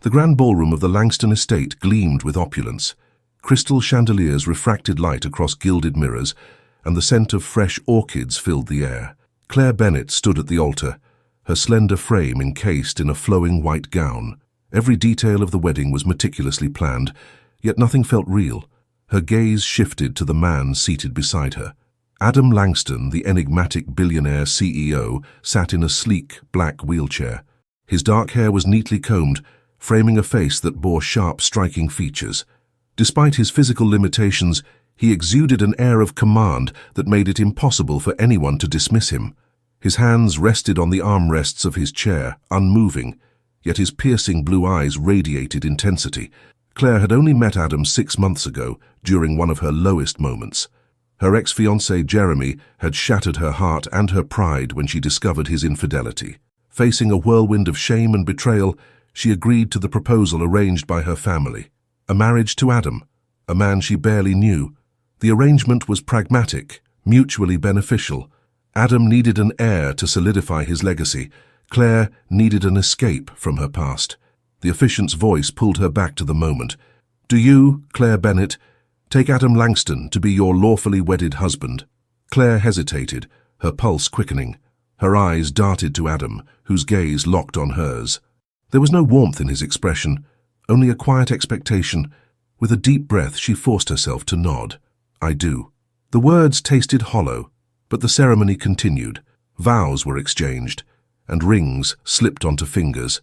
The grand ballroom of the Langston estate gleamed with opulence. Crystal chandeliers refracted light across gilded mirrors, and the scent of fresh orchids filled the air. Claire Bennet stood at the altar, her slender frame encased in a flowing white gown. Every detail of the wedding was meticulously planned, yet nothing felt real. Her gaze shifted to the man seated beside her. Adam Langston, the enigmatic billionaire CEO, sat in a sleek, black wheelchair. His dark hair was neatly combed, framing a face that bore sharp, striking features. Despite his physical limitations, he exuded an air of command that made it impossible for anyone to dismiss him. His hands rested on the armrests of his chair, unmoving, yet his piercing blue eyes radiated intensity. Claire had only met Adam 6 months ago, during one of her lowest moments. Her ex-fiancé Jeremy had shattered her heart and her pride when she discovered his infidelity. Facing a whirlwind of shame and betrayal, she agreed to the proposal arranged by her family. A marriage to Adam, a man she barely knew. The arrangement was pragmatic, mutually beneficial. Adam needed an heir to solidify his legacy. Claire needed an escape from her past. The officiant's voice pulled her back to the moment. "Do you, Claire Bennet, take Adam Langston to be your lawfully wedded husband?" Claire hesitated, her pulse quickening. Her eyes darted to Adam, whose gaze locked on hers. There was no warmth in his expression, only a quiet expectation. With a deep breath, she forced herself to nod. "I do." The words tasted hollow, but the ceremony continued. Vows were exchanged, and rings slipped onto fingers.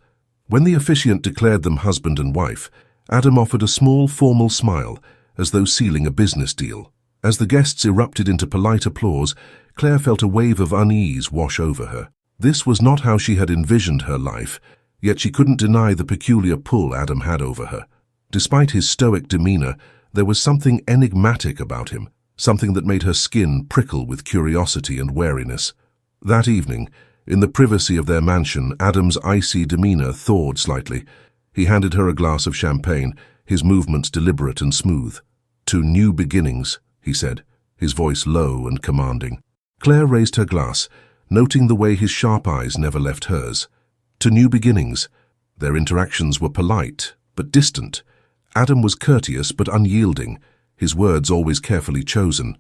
When the officiant declared them husband and wife, Adam offered a small, formal smile, as though sealing a business deal. As the guests erupted into polite applause, Claire felt a wave of unease wash over her. This was not how she had envisioned her life, yet she couldn't deny the peculiar pull Adam had over her. Despite his stoic demeanor, there was something enigmatic about him, something that made her skin prickle with curiosity and wariness. That evening, in the privacy of their mansion, Adam's icy demeanor thawed slightly. He handed her a glass of champagne, his movements deliberate and smooth. "To new beginnings," he said, his voice low and commanding. Claire raised her glass, noting the way his sharp eyes never left hers. To new beginnings. Their interactions were polite, but distant. Adam was courteous but unyielding, his words always carefully chosen.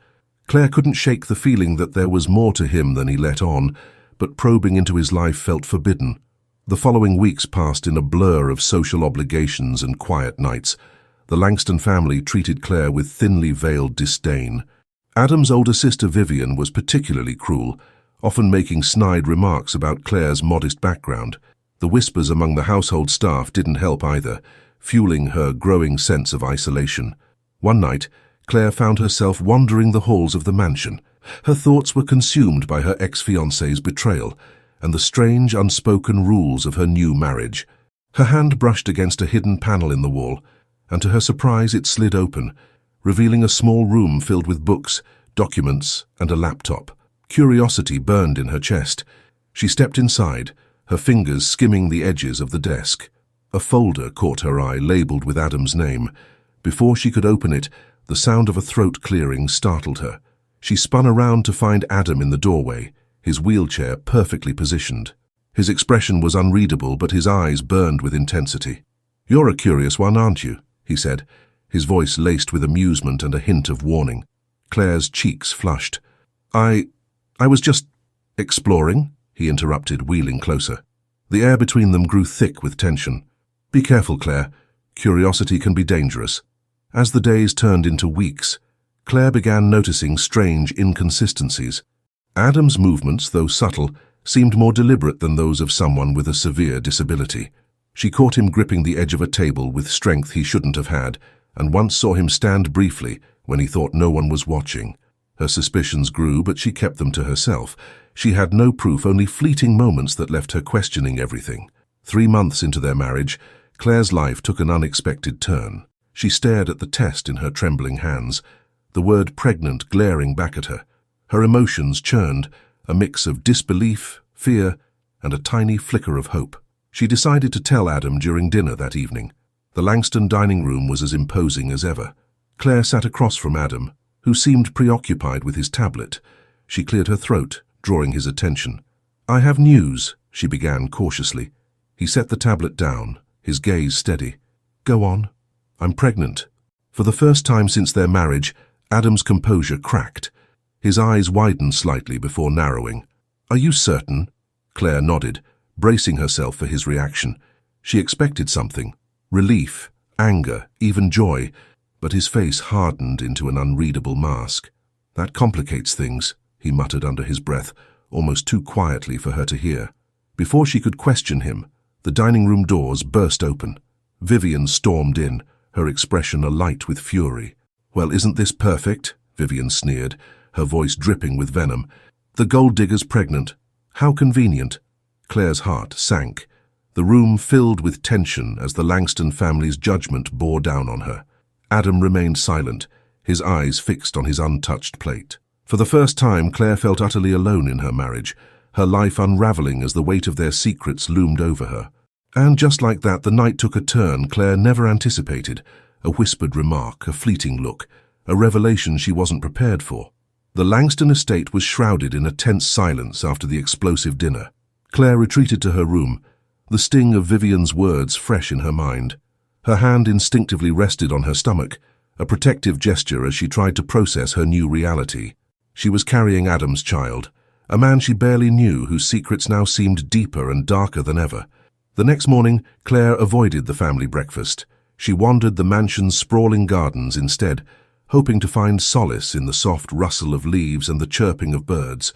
Claire couldn't shake the feeling that there was more to him than he let on, but probing into his life felt forbidden. The following weeks passed in a blur of social obligations and quiet nights. The Langston family treated Claire with thinly veiled disdain. Adam's older sister Vivian was particularly cruel, often making snide remarks about Claire's modest background. The whispers among the household staff didn't help either, fueling her growing sense of isolation. One night, Claire found herself wandering the halls of the mansion. Her thoughts were consumed by her ex-fiancé's betrayal and the strange, unspoken rules of her new marriage. Her hand brushed against a hidden panel in the wall, and to her surprise it slid open, revealing a small room filled with books, documents, and a laptop. Curiosity burned in her chest. She stepped inside, her fingers skimming the edges of the desk. A folder caught her eye, labeled with Adam's name. Before she could open it, the sound of a throat clearing startled her. She spun around to find Adam in the doorway, his wheelchair perfectly positioned. His expression was unreadable, but his eyes burned with intensity. "You're a curious one, aren't you?" he said, his voice laced with amusement and a hint of warning. Claire's cheeks flushed. I was just exploring," he interrupted, wheeling closer. The air between them grew thick with tension. "Be careful, Claire. Curiosity can be dangerous." As the days turned into weeks, Claire began noticing strange inconsistencies. Adam's movements, though subtle, seemed more deliberate than those of someone with a severe disability. She caught him gripping the edge of a table with strength he shouldn't have had, and once saw him stand briefly when he thought no one was watching. Her suspicions grew, but she kept them to herself. She had no proof, only fleeting moments that left her questioning everything. 3 months into their marriage, Claire's life took an unexpected turn. She stared at the test in her trembling hands, the word pregnant glaring back at her. Her emotions churned, a mix of disbelief, fear, and a tiny flicker of hope. She decided to tell Adam during dinner that evening. The Langston dining room was as imposing as ever. Claire sat across from Adam, who seemed preoccupied with his tablet. She cleared her throat, drawing his attention. "I have news," she began cautiously. He set the tablet down, his gaze steady. "Go on." "I'm pregnant." For the first time since their marriage, Adam's composure cracked. His eyes widened slightly before narrowing. "Are you certain?" Claire nodded, bracing herself for his reaction. She expected something. Relief, anger, even joy, but his face hardened into an unreadable mask. "That complicates things," he muttered under his breath, almost too quietly for her to hear. Before she could question him, the dining room doors burst open. Vivian stormed in, her expression alight with fury. "Well, isn't this perfect?" Vivian sneered, her voice dripping with venom. "The gold digger's pregnant. How convenient." Claire's heart sank. The room filled with tension as the Langston family's judgment bore down on her. Adam remained silent, his eyes fixed on his untouched plate. For the first time, Claire felt utterly alone in her marriage, her life unraveling as the weight of their secrets loomed over her. And just like that, the night took a turn Claire never anticipated. A whispered remark, a fleeting look, a revelation she wasn't prepared for. The Langston estate was shrouded in a tense silence after the explosive dinner. Claire retreated to her room, the sting of Vivian's words fresh in her mind. Her hand instinctively rested on her stomach, a protective gesture as she tried to process her new reality. She was carrying Adam's child, a man she barely knew whose secrets now seemed deeper and darker than ever. The next morning, Claire avoided the family breakfast. She wandered the mansion's sprawling gardens instead, hoping to find solace in the soft rustle of leaves and the chirping of birds.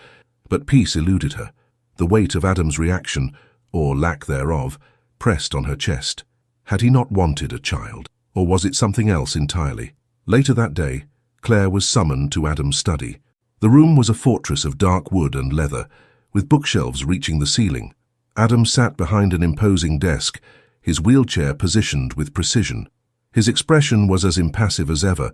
But peace eluded her. The weight of Adam's reaction, or lack thereof, pressed on her chest. Had he not wanted a child, or was it something else entirely? Later that day, Claire was summoned to Adam's study. The room was a fortress of dark wood and leather, with bookshelves reaching the ceiling. Adam sat behind an imposing desk, his wheelchair positioned with precision. His expression was as impassive as ever,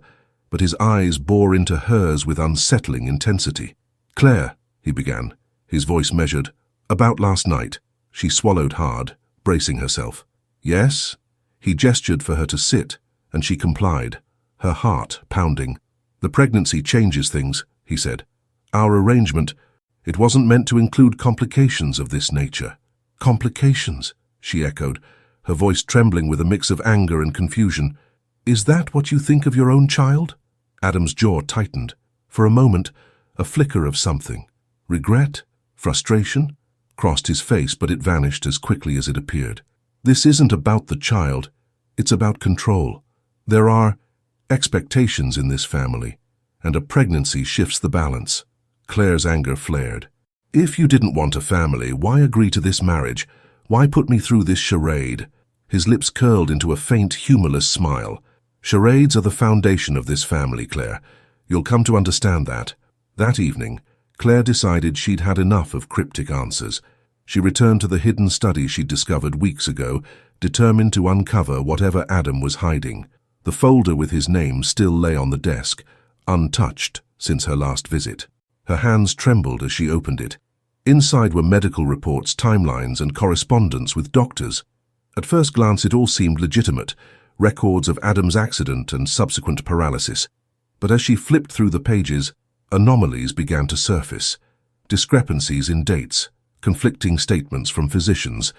but his eyes bore into hers with unsettling intensity. "Claire," he began, his voice measured. "About last night." She swallowed hard, bracing herself. "Yes?" He gestured for her to sit, and she complied, her heart pounding. "The pregnancy changes things," he said. "Our arrangement, it wasn't meant to include complications of this nature." "Complications?" she echoed, her voice trembling with a mix of anger and confusion. "Is that what you think of your own child?" Adam's jaw tightened. For a moment, a flicker of something. Regret? Frustration? Crossed his face, but it vanished as quickly as it appeared. "This isn't about the child. It's about control. There are expectations in this family, and a pregnancy shifts the balance." Claire's anger flared. "If you didn't want a family, why agree to this marriage? Why put me through this charade?" His lips curled into a faint, humorless smile. "Charades are the foundation of this family, Claire. You'll come to understand that." That evening, Claire decided she'd had enough of cryptic answers. She returned to the hidden study she'd discovered weeks ago, determined to uncover whatever Adam was hiding. The folder with his name still lay on the desk, untouched since her last visit. Her hands trembled as she opened it. Inside were medical reports, timelines, and correspondence with doctors. At first glance, it all seemed legitimate, records of Adam's accident and subsequent paralysis. But as she flipped through the pages, anomalies began to surface. Discrepancies in dates, conflicting statements from physicians.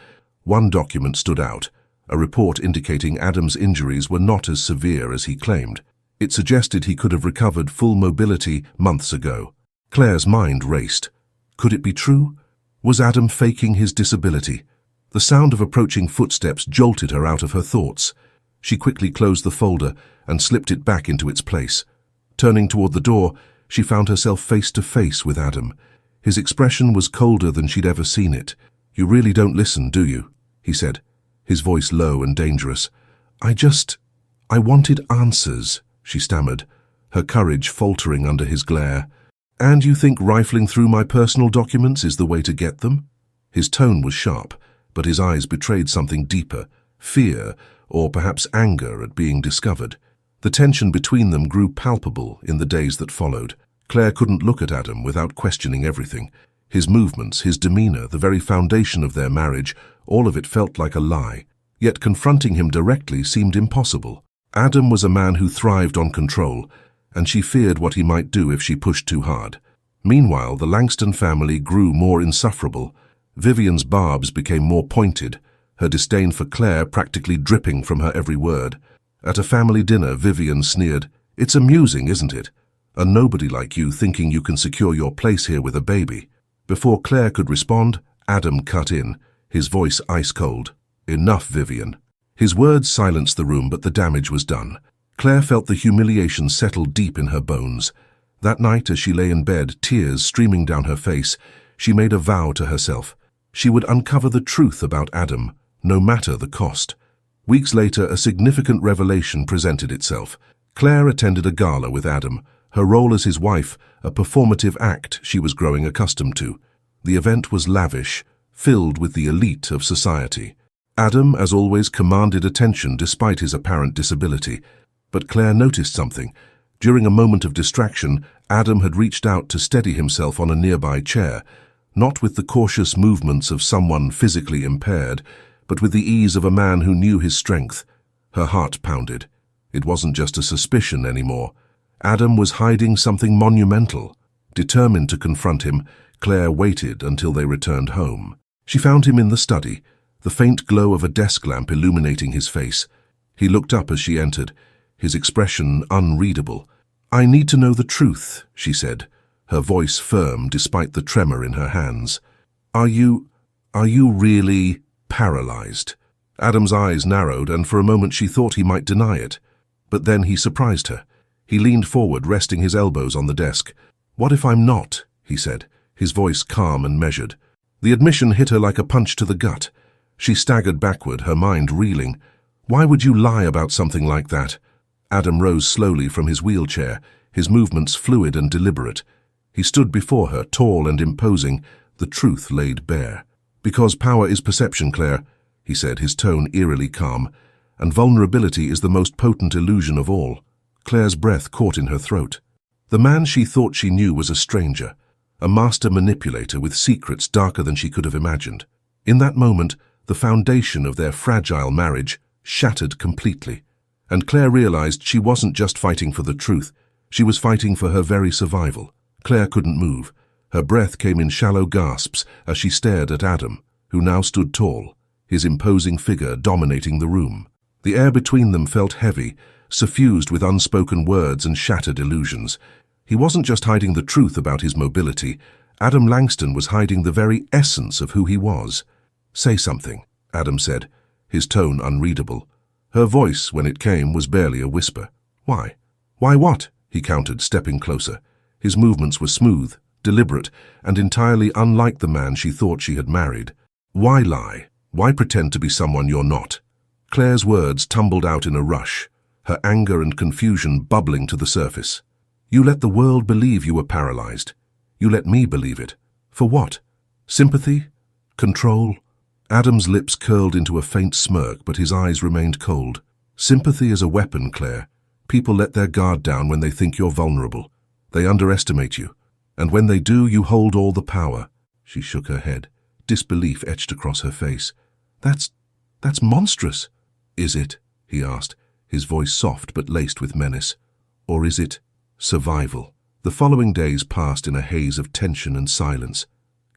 One document stood out, a report indicating Adam's injuries were not as severe as he claimed. It suggested he could have recovered full mobility months ago. Claire's mind raced. Could it be true? Was Adam faking his disability? The sound of approaching footsteps jolted her out of her thoughts. She quickly closed the folder and slipped it back into its place. Turning toward the door, she found herself face to face with Adam. His expression was colder than she'd ever seen it. "You really don't listen, do you?" he said, his voice low and dangerous. I wanted answers," she stammered, her courage faltering under his glare. "And you think rifling through my personal documents is the way to get them?" His tone was sharp, but his eyes betrayed something deeper, fear, or perhaps anger at being discovered. The tension between them grew palpable in the days that followed. Claire couldn't look at Adam without questioning everything. His movements, his demeanor, the very foundation of their marriage, all of it felt like a lie. Yet confronting him directly seemed impossible. Adam was a man who thrived on control, and she feared what he might do if she pushed too hard. Meanwhile, the Langston family grew more insufferable. Vivian's barbs became more pointed, her disdain for Claire practically dripping from her every word. At a family dinner, Vivian sneered, "It's amusing, isn't it? A nobody like you thinking you can secure your place here with a baby." Before Claire could respond, Adam cut in, his voice ice-cold. "Enough, Vivian." His words silenced the room, but the damage was done. Claire felt the humiliation settle deep in her bones. That night, as she lay in bed, tears streaming down her face, she made a vow to herself. She would uncover the truth about Adam, no matter the cost. Weeks later, a significant revelation presented itself. Claire attended a gala with Adam, her role as his wife a performative act she was growing accustomed to. The event was lavish, filled with the elite of society. Adam, as always, commanded attention despite his apparent disability. But Claire noticed something. During a moment of distraction, Adam had reached out to steady himself on a nearby chair, not with the cautious movements of someone physically impaired, but with the ease of a man who knew his strength. Her heart pounded. It wasn't just a suspicion anymore. Adam was hiding something monumental. Determined to confront him, Claire waited until they returned home. She found him in the study, the faint glow of a desk lamp illuminating his face. He looked up as she entered, his expression unreadable. "I need to know the truth," she said, her voice firm despite the tremor in her hands. Are you really paralyzed?" Adam's eyes narrowed, and for a moment she thought he might deny it. But then he surprised her. He leaned forward, resting his elbows on the desk. "What if I'm not?" he said, his voice calm and measured. The admission hit her like a punch to the gut. She staggered backward, her mind reeling. Why would you lie about something like that? Adam rose slowly from his wheelchair, his movements fluid and deliberate. He stood before her, tall and imposing, the truth laid bare. "Because power is perception, Claire," he said, his tone eerily calm, "and vulnerability is the most potent illusion of all." Claire's breath caught in her throat. The man she thought she knew was a stranger, a master manipulator with secrets darker than she could have imagined. In that moment, the foundation of their fragile marriage shattered completely. And Claire realized she wasn't just fighting for the truth, she was fighting for her very survival. Claire couldn't move. Her breath came in shallow gasps as she stared at Adam, who now stood tall, his imposing figure dominating the room. The air between them felt heavy, suffused with unspoken words and shattered illusions. He wasn't just hiding the truth about his mobility. Adam Langston was hiding the very essence of who he was. "Say something," Adam said, his tone unreadable. Her voice, when it came, was barely a whisper. "Why? Why what?" he countered, stepping closer. His movements were smooth, deliberate, and entirely unlike the man she thought she had married. "Why lie? Why pretend to be someone you're not?" Claire's words tumbled out in a rush, her anger and confusion bubbling to the surface. "You let the world believe you were paralyzed. You let me believe it. For what? Sympathy? Control?" Adam's lips curled into a faint smirk, but his eyes remained cold. "Sympathy is a weapon, Claire. People let their guard down when they think you're vulnerable. They underestimate you. And when they do, you hold all the power." She shook her head. Disbelief etched across her face. That's monstrous." "Is it?" he asked, his voice soft but laced with menace. "Or is it survival?" The following days passed in a haze of tension and silence.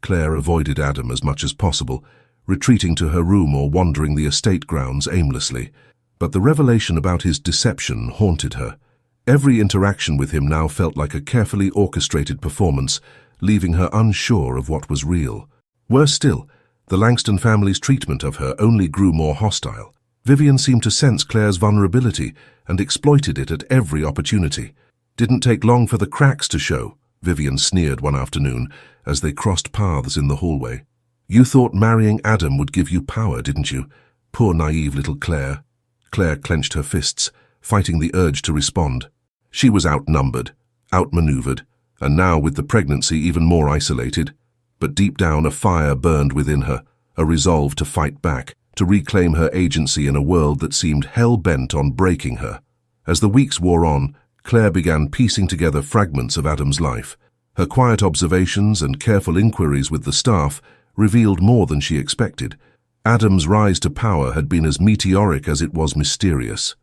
Claire avoided Adam as much as possible, retreating to her room or wandering the estate grounds aimlessly. But the revelation about his deception haunted her. Every interaction with him now felt like a carefully orchestrated performance, leaving her unsure of what was real. Worse still, the Langston family's treatment of her only grew more hostile. Vivian seemed to sense Claire's vulnerability and exploited it at every opportunity. "Didn't take long for the cracks to show," Vivian sneered one afternoon as they crossed paths in the hallway. "You thought marrying Adam would give you power, didn't you? Poor naive little Claire." Claire clenched her fists, fighting the urge to respond. She was outnumbered, outmaneuvered, and now with the pregnancy even more isolated. But deep down a fire burned within her, a resolve to fight back, to reclaim her agency in a world that seemed hell-bent on breaking her. As the weeks wore on, Claire began piecing together fragments of Adam's life. Her quiet observations and careful inquiries with the staff revealed more than she expected. Adam's rise to power had been as meteoric as it was mysterious.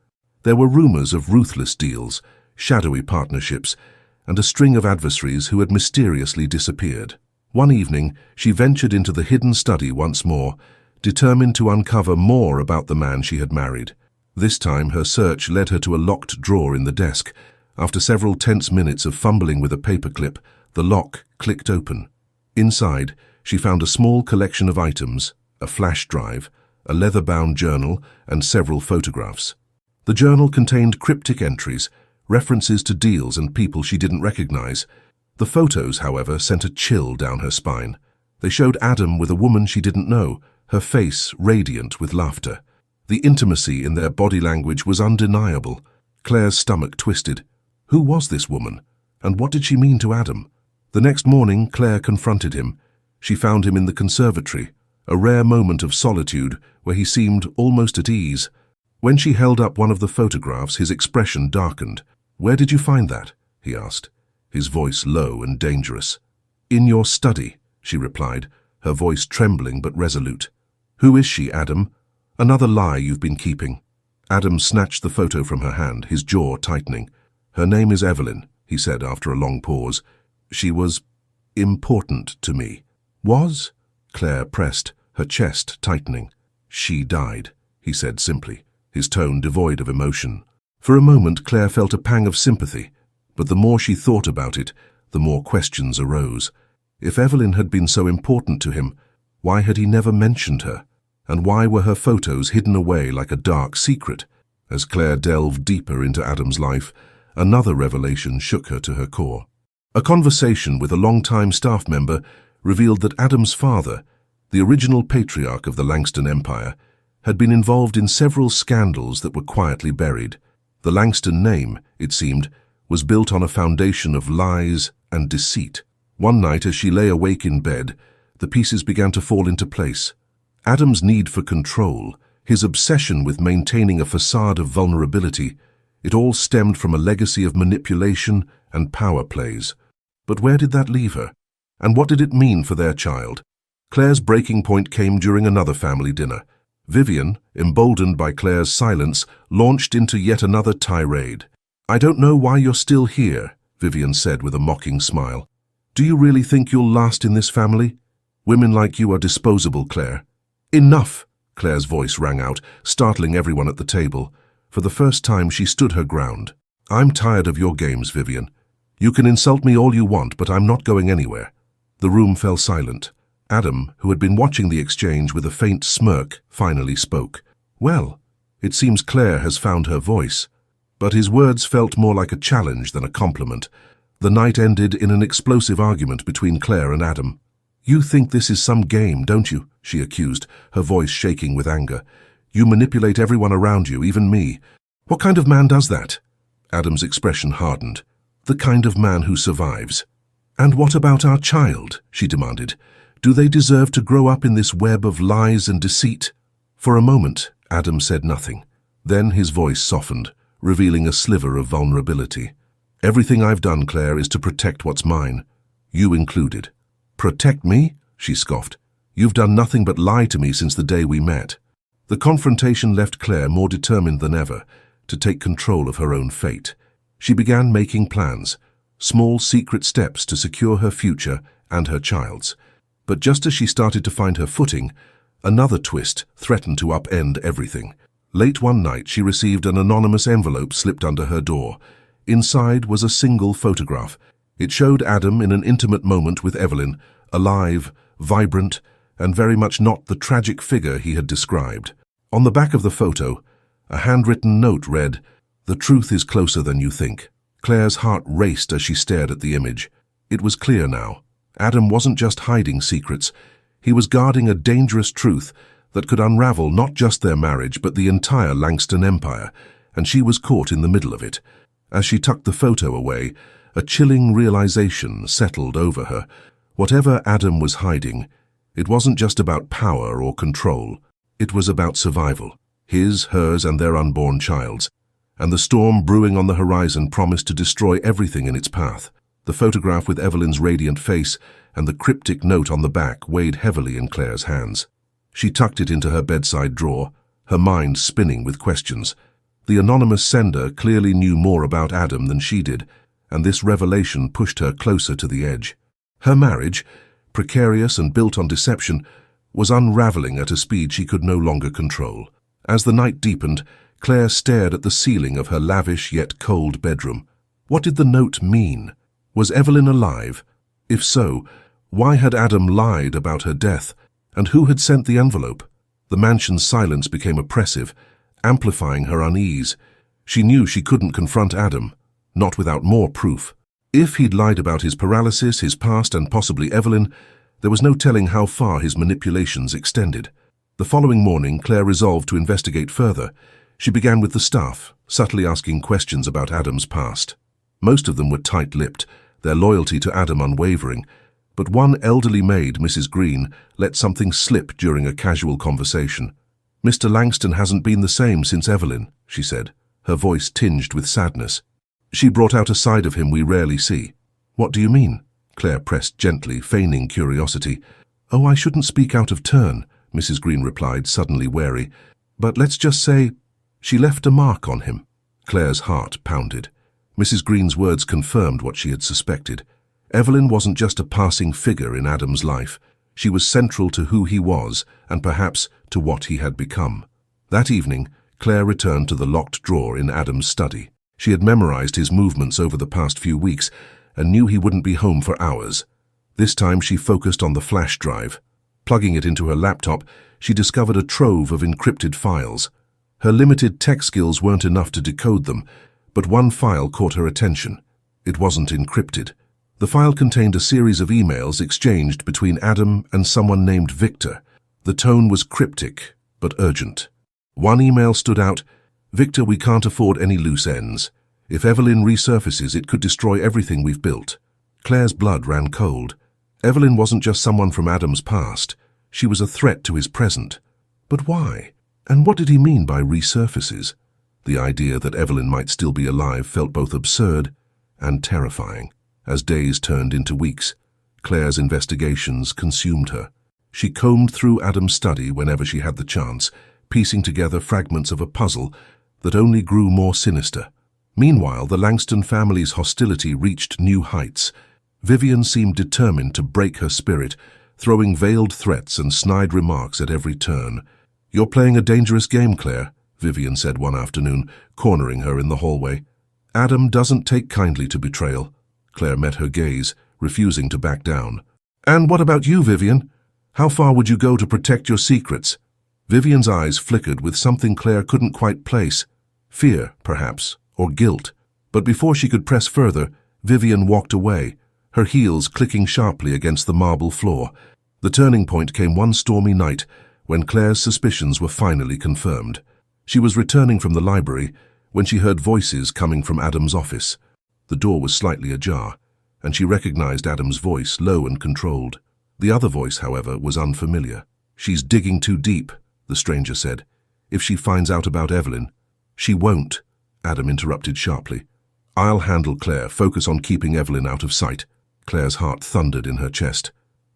There were rumors of ruthless deals, shadowy partnerships, and a string of adversaries who had mysteriously disappeared. One evening, she ventured into the hidden study once more, determined to uncover more about the man she had married. This time her search led her to a locked drawer in the desk. After several tense minutes of fumbling with a paperclip, the lock clicked open. Inside, she found a small collection of items, a flash drive, a leather-bound journal, and several photographs. The journal contained cryptic entries, references to deals and people she didn't recognize. The photos, however, sent a chill down her spine. They showed Adam with a woman she didn't know, her face radiant with laughter. The intimacy in their body language was undeniable. Claire's stomach twisted. Who was this woman? And what did she mean to Adam? The next morning, Claire confronted him. She found him in the conservatory, a rare moment of solitude where he seemed almost at ease. When she held up one of the photographs, his expression darkened. "Where did you find that?" he asked, his voice low and dangerous. "In your study," she replied, her voice trembling but resolute. "Who is she, Adam? Another lie you've been keeping." Adam snatched the photo from her hand, his jaw tightening. "Her name is Evelyn," he said after a long pause. "She was important to me." "Was?" Claire pressed, her chest tightening. "She died," he said simply, his tone devoid of emotion. For a moment, Claire felt a pang of sympathy, but the more she thought about it, the more questions arose. If Evelyn had been so important to him, why had he never mentioned her? And why were her photos hidden away like a dark secret? As Claire delved deeper into Adam's life, another revelation shook her to her core. A conversation with a long-time staff member revealed that Adam's father, the original patriarch of the Langston Empire, had been involved in several scandals that were quietly buried. The Langston name, it seemed, was built on a foundation of lies and deceit. One night, as she lay awake in bed, the pieces began to fall into place. Adam's need for control, his obsession with maintaining a facade of vulnerability, it all stemmed from a legacy of manipulation and power plays. But where did that leave her? And what did it mean for their child? Claire's breaking point came during another family dinner. Vivian, emboldened by Claire's silence, launched into yet another tirade. "I don't know why you're still here," Vivian said with a mocking smile. "Do you really think you'll last in this family? Women like you are disposable, Claire." "Enough!" Claire's voice rang out, startling everyone at the table. For the first time, she stood her ground. "I'm tired of your games, Vivian. You can insult me all you want, but I'm not going anywhere." The room fell silent. Adam, who had been watching the exchange with a faint smirk, finally spoke. "Well, it seems Claire has found her voice." But his words felt more like a challenge than a compliment. The night ended in an explosive argument between Claire and Adam. "You think this is some game, don't you?" she accused, her voice shaking with anger. "You manipulate everyone around you, even me. What kind of man does that?" Adam's expression hardened. "The kind of man who survives." "And what about our child?" she demanded. "Do they deserve to grow up in this web of lies and deceit?" For a moment, Adam said nothing. Then his voice softened, revealing a sliver of vulnerability. "Everything I've done, Claire, is to protect what's mine. You included." "Protect me?" she scoffed. "You've done nothing but lie to me since the day we met." The confrontation left Claire more determined than ever to take control of her own fate. She began making plans, small secret steps to secure her future and her child's. But just as she started to find her footing, another twist threatened to upend everything. Late one night, she received an anonymous envelope slipped under her door. Inside was a single photograph. It showed Adam in an intimate moment with Evelyn, alive, vibrant, and very much not the tragic figure he had described. On the back of the photo, a handwritten note read, "The truth is closer than you think." Claire's heart raced as she stared at the image. It was clear now. Adam wasn't just hiding secrets. He was guarding a dangerous truth that could unravel not just their marriage but the entire Langston Empire, and she was caught in the middle of it. As she tucked the photo away, a chilling realization settled over her. Whatever Adam was hiding, it wasn't just about power or control. It was about survival, his, hers, and their unborn child's. And the storm brewing on the horizon promised to destroy everything in its path. The photograph with Evelyn's radiant face and the cryptic note on the back weighed heavily in Claire's hands. She tucked it into her bedside drawer, her mind spinning with questions. The anonymous sender clearly knew more about Adam than she did, and this revelation pushed her closer to the edge. Her marriage, precarious and built on deception, was unraveling at a speed she could no longer control. As the night deepened, Claire stared at the ceiling of her lavish yet cold bedroom. What did the note mean? Was Evelyn alive? If so, why had Adam lied about her death? And who had sent the envelope? The mansion's silence became oppressive, amplifying her unease. She knew she couldn't confront Adam, not without more proof. If he'd lied about his paralysis, his past, and possibly Evelyn, there was no telling how far his manipulations extended. The following morning, Claire resolved to investigate further. She began with the staff, subtly asking questions about Adam's past. Most of them were tight-lipped, their loyalty to Adam unwavering, but one elderly maid, Mrs. Green, let something slip during a casual conversation. "Mr. Langston hasn't been the same since Evelyn," she said, her voice tinged with sadness. "She brought out a side of him we rarely see." "What do you mean?" Claire pressed gently, feigning curiosity. "Oh, I shouldn't speak out of turn," Mrs. Green replied, suddenly wary. "But let's just say she left a mark on him." Claire's heart pounded. Mrs. Green's words confirmed what she had suspected. Evelyn wasn't just a passing figure in Adam's life. She was central to who he was and perhaps to what he had become. That evening, Claire returned to the locked drawer in Adam's study. She had memorized his movements over the past few weeks and knew he wouldn't be home for hours. This time she focused on the flash drive. Plugging it into her laptop, she discovered a trove of encrypted files. Her limited tech skills weren't enough to decode them, but one file caught her attention. It wasn't encrypted. The file contained a series of emails exchanged between Adam and someone named Victor. The tone was cryptic, but urgent. One email stood out: "Victor, we can't afford any loose ends. If Evelyn resurfaces, it could destroy everything we've built." Claire's blood ran cold. Evelyn wasn't just someone from Adam's past. She was a threat to his present. But why? And what did he mean by resurfaces? The idea that Evelyn might still be alive felt both absurd and terrifying. As days turned into weeks, Claire's investigations consumed her. She combed through Adam's study whenever she had the chance, piecing together fragments of a puzzle that only grew more sinister. Meanwhile, the Langston family's hostility reached new heights. Vivian seemed determined to break her spirit, throwing veiled threats and snide remarks at every turn. "You're playing a dangerous game, Claire," Vivian said one afternoon, cornering her in the hallway. "Adam doesn't take kindly to betrayal." Claire met her gaze, refusing to back down. "And what about you, Vivian? How far would you go to protect your secrets?" Vivian's eyes flickered with something Claire couldn't quite place. Fear, perhaps, or guilt. But before she could press further, Vivian walked away, her heels clicking sharply against the marble floor. The turning point came one stormy night when Claire's suspicions were finally confirmed. She was returning from the library when she heard voices coming from Adam's office. The door was slightly ajar, and she recognized Adam's voice, low and controlled. The other voice, however, was unfamiliar. "She's digging too deep," the stranger said. "If she finds out about Evelyn." "She won't," Adam interrupted sharply. "I'll handle Claire. Focus on keeping Evelyn out of sight." Claire's heart thundered in her chest.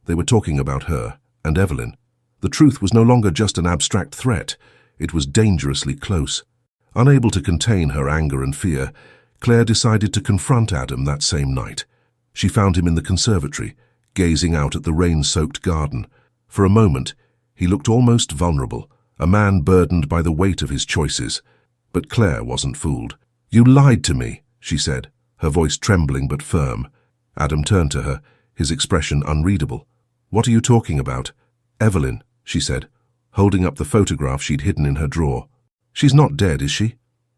They were talking about her and Evelyn. The truth was no longer just an abstract threat. It was dangerously close. Unable to contain her anger and fear, Claire decided to confront Adam that same night. She found him in the conservatory, gazing out at the rain-soaked garden. For a moment, he looked almost vulnerable, a man burdened by the weight of his choices. But Claire wasn't fooled. "You lied to me," she said, her voice trembling but firm. Adam turned to her, his expression unreadable. "What are you talking about?" "Evelyn," she said, holding up the photograph she'd hidden in her drawer. "She's not dead, is she?"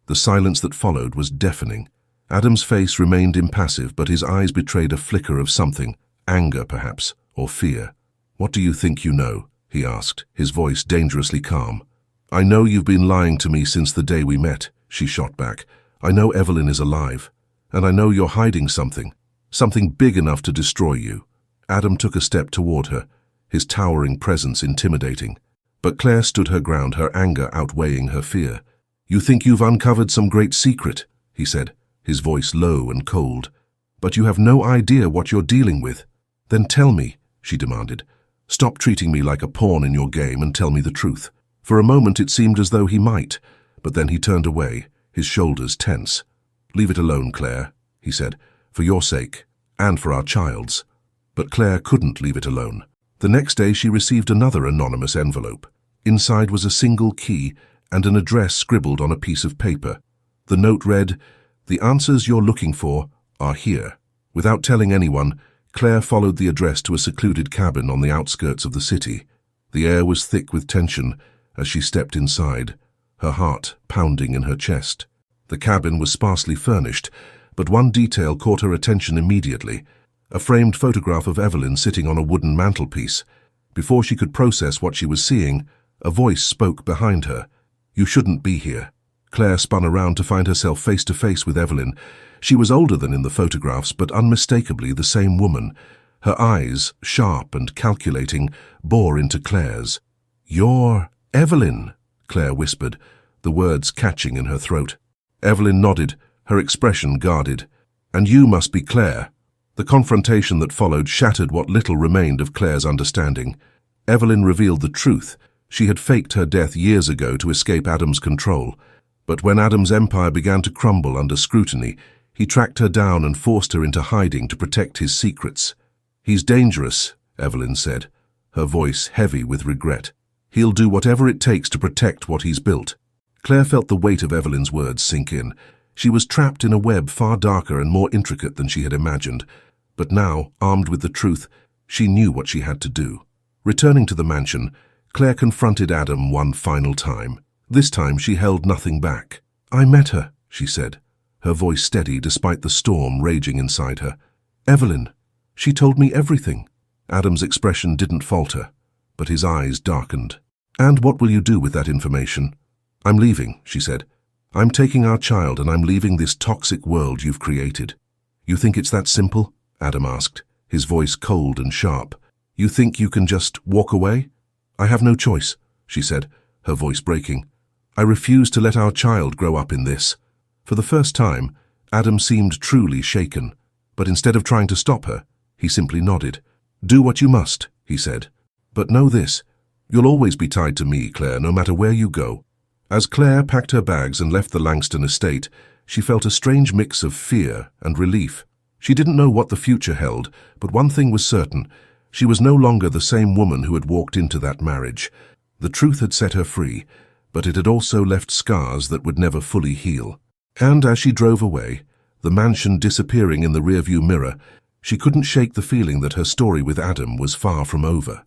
The silence that followed was deafening. Adam's face remained impassive, but his eyes betrayed a flicker of something, anger perhaps, or fear. "What do you think you know?" he asked, his voice dangerously calm. "I know you've been lying to me since the day we met," she shot back. "I know Evelyn is alive, and I know you're hiding something big enough to destroy you." Adam took a step toward her, his towering presence intimidating. But Claire stood her ground, her anger outweighing her fear. "You think you've uncovered some great secret," he said, his voice low and cold. "But you have no idea what you're dealing with." "Then tell me," she demanded. "Stop treating me like a pawn in your game and tell me the truth." For a moment it seemed as though he might, but then he turned away, his shoulders tense. "Leave it alone, Claire," he said, "for your sake, and for our child's." But Claire couldn't leave it alone. The next day she received another anonymous envelope. Inside was a single key and an address scribbled on a piece of paper. The note read, "The answers you're looking for are here." Without telling anyone, Claire followed the address to a secluded cabin on the outskirts of the city. The air was thick with tension as she stepped inside, her heart pounding in her chest. The cabin was sparsely furnished, but one detail caught her attention immediately: a framed photograph of Evelyn sitting on a wooden mantelpiece. Before she could process what she was seeing, a voice spoke behind her. "You shouldn't be here." Claire spun around to find herself face to face with Evelyn. She was older than in the photographs, but unmistakably the same woman. Her eyes, sharp and calculating, bore into Claire's. "You're Evelyn," Claire whispered, the words catching in her throat. Evelyn nodded, her expression guarded. "And you must be Claire." The confrontation that followed shattered what little remained of Claire's understanding. Evelyn revealed the truth. She had faked her death years ago to escape Adam's control. But when Adam's empire began to crumble under scrutiny, he tracked her down and forced her into hiding to protect his secrets. "He's dangerous," Evelyn said, her voice heavy with regret. "He'll do whatever it takes to protect what he's built." Claire felt the weight of Evelyn's words sink in. She was trapped in a web far darker and more intricate than she had imagined. But now, armed with the truth, she knew what she had to do. Returning to the mansion, Claire confronted Adam one final time. This time she held nothing back. "I met her," she said, her voice steady despite the storm raging inside her. "Evelyn. She told me everything." Adam's expression didn't falter, but his eyes darkened. "And what will you do with that information?" "I'm leaving," she said. "I'm taking our child and I'm leaving this toxic world you've created." "You think it's that simple?" Adam asked, his voice cold and sharp. "You think you can just walk away?" "I have no choice," she said, her voice breaking. "I refuse to let our child grow up in this." For the first time, Adam seemed truly shaken, but instead of trying to stop her, he simply nodded. "Do what you must," he said. "But know this, you'll always be tied to me, Claire, no matter where you go." As Claire packed her bags and left the Langston estate, she felt a strange mix of fear and relief. She didn't know what the future held, but one thing was certain: she was no longer the same woman who had walked into that marriage. The truth had set her free, but it had also left scars that would never fully heal. And as she drove away, the mansion disappearing in the rearview mirror, she couldn't shake the feeling that her story with Adam was far from over.